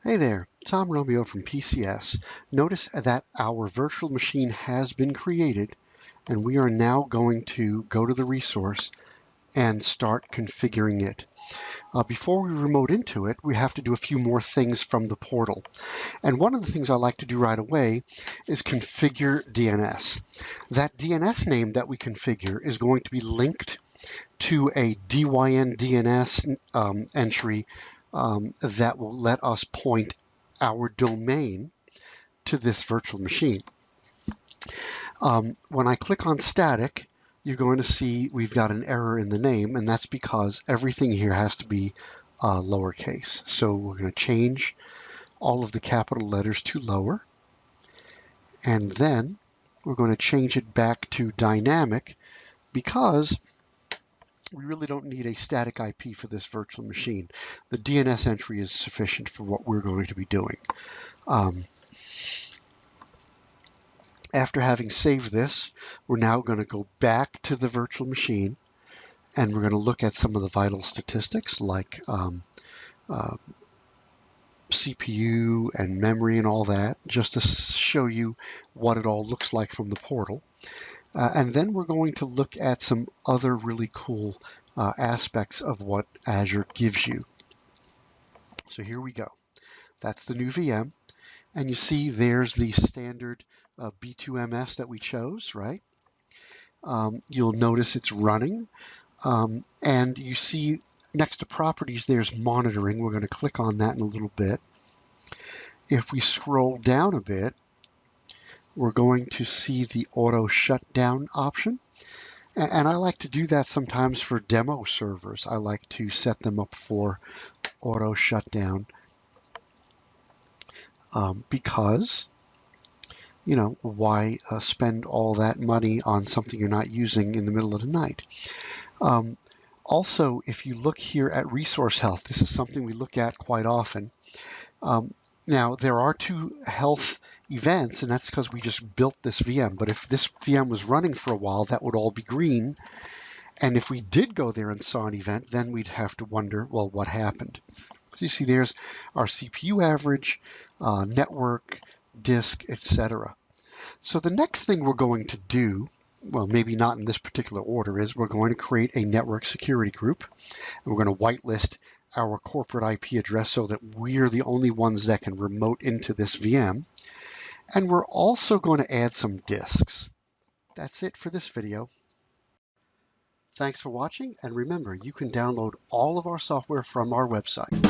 Hey there, Tom Romeo from PCS. Notice that our virtual machine has been created and we are now going to go to the resource and start configuring it. Before we remote into it, we have to do a few more things from the portal. And one of the things I like to do right away is configure DNS. That DNS name that we configure is going to be linked to a DYN DNS entry that will let us point our domain to this virtual machine. When I click on static, you're going to see we've got an error in the name, and that's because everything here has to be lowercase. So we're going to change all of the capital letters to lower, and then we're going to change it back to dynamic because we really don't need a static IP for this virtual machine. The DNS entry is sufficient for what we're going to be doing. After having saved this, we're now going to go back to the virtual machine and we're going to look at some of the vital statistics like CPU and memory and all that, just to show you what it all looks like from the portal. And then we're going to look at some other really cool aspects of what Azure gives you. So here we go. That's the new VM. And you see there's the standard B2MS that we chose, right? You'll notice it's running. And you see next to properties, there's monitoring. We're going to click on that in a little bit. If we scroll down a bit, we're going to see the auto shutdown option. And I like to do that sometimes for demo servers. I like to set them up for auto shutdown because, you know, why spend all that money on something you're not using in the middle of the night? Also, if you look here at resource health, this is something we look at quite often. Now, there are two health events, and that's because we just built this VM. But if this VM was running for a while, that would all be green. And if we did go there and saw an event, then we'd have to wonder, well, what happened? So you see there's our CPU average, network, disk, etc. So the next thing we're going to do, well, maybe not in this particular order, is we're going to create a network security group. And we're going to whitelist our corporate IP address so that we're the only ones that can remote into this VM. And we're also going to add some disks. That's it for this video. Thanks for watching, and remember, you can download all of our software from our website.